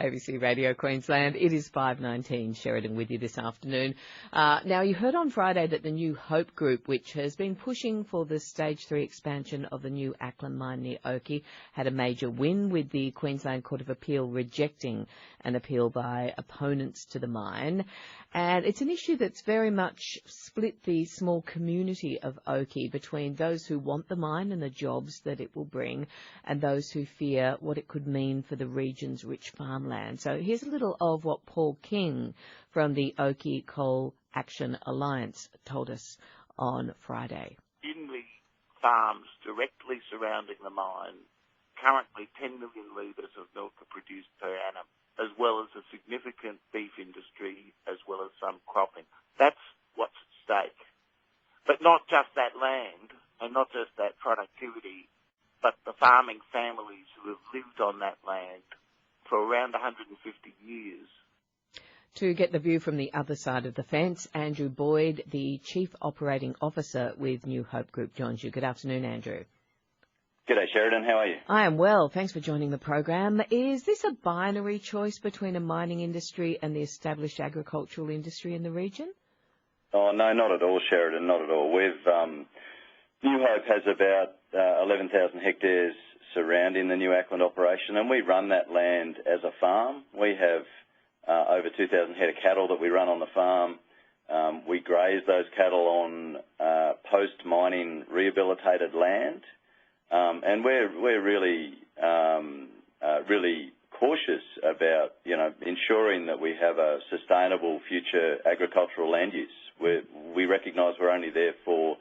ABC Radio Queensland. It is 5:19. Sheridan with you this afternoon. Now, you heard on Friday that the new Hope Group, which has been pushing for the Stage 3 expansion of the new Acland mine near Oakey, had a major win with the Queensland Court of Appeal rejecting an appeal by opponents to the mine. And it's an issue that's very much split the small community of Oakey between those who want the mine and the jobs that it will bring and those who fear what it could mean for the region's rich farmland. So here's a little of what Paul King from the Oakey Coal Action Alliance told us on Friday. In the farms directly surrounding the mine, currently 10 million litres of milk are produced per annum, as well as a significant beef industry, as well as some cropping. That's what's at stake. But not just that land, and not just that productivity, but the farming families who have lived on that land for around 150 years. To get the view from the other side of the fence, Andrew Boyd, the Chief Operating Officer with New Hope Group, joins you. Good afternoon, Andrew. G'day, Sheridan. How are you? I am well. Thanks for joining the program. Is this a binary choice between a mining industry and the established agricultural industry in the region? Oh, no, not at all, Sheridan, not at all. New Hope has about 11,000 hectares surrounding the new Acland operation, and we run that land as a farm. We have over 2,000 head of cattle that we run on the farm. We graze those cattle on post-mining rehabilitated land. And we're really cautious about, ensuring that we have a sustainable future agricultural land use. We recognise we're only there for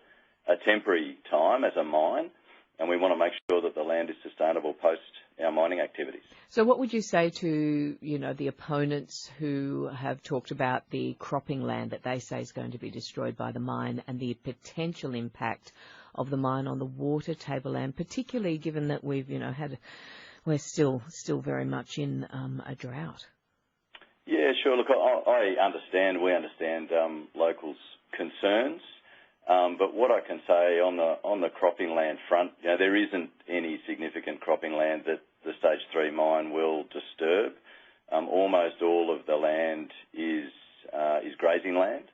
a temporary time as a mine, and we want to make sure that the land is sustainable post our mining activities. So what would you say to, the opponents who have talked about the cropping land that they say is going to be destroyed by the mine and the potential impact of the mine on the water table land, particularly given that we're still very much in a drought? Yeah, sure. Look, we understand locals' concerns, but what I can say on the cropping land front, there isn't any significant cropping land that the Stage 3 mine will disturb. Almost all of the land is grazing land.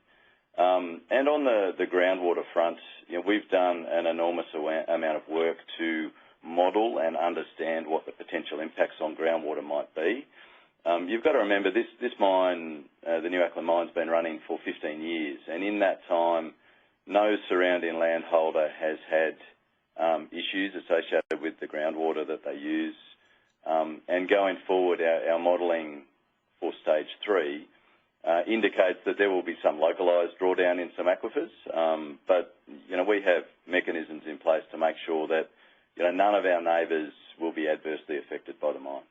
And on the groundwater front, we've done an enormous amount of work to model and understand what the potential impacts on groundwater might be. You've got to remember this mine, the new Acland mine's been running for 15 years, and in that time, no surrounding landholder has had issues associated with the groundwater that they use. And going forward, our modelling for Stage 3 indicates that there will be some localised drawdown in some aquifers, but we have mechanisms in place to make sure that none of our neighbours will be adversely affected by the mine.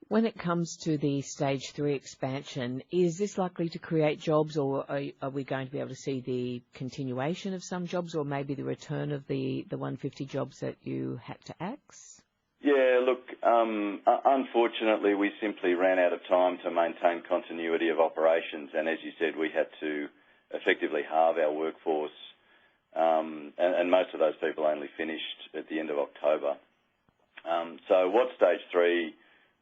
When it comes to the Stage 3 expansion, is this likely to create jobs, or are we going to be able to see the continuation of some jobs, or maybe the return of the 150 jobs that you had to axe? Yeah, look, unfortunately, we simply ran out of time to maintain continuity of operations, and as you said, we had to effectively halve our workforce, and most of those people only finished at the end of October. So what Stage 3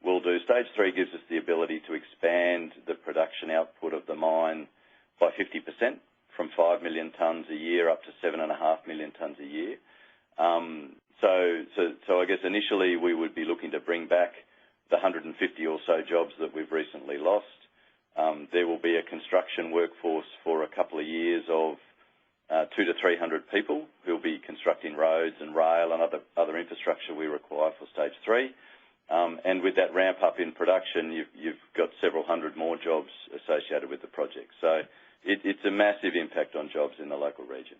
will do, Stage 3 gives us the ability to expand the production output of the mine by 50%, from 5 million tonnes a year up to 7.5 million tonnes a year. So I guess initially we would be looking to bring back the 150 or so jobs that we've recently lost. There will be a construction workforce for a couple of years of 200 to 300 people who will be constructing roads and rail and other infrastructure we require for Stage 3. And with that ramp up in production, you've got several hundred more jobs associated with the project. So it's a massive impact on jobs in the local region.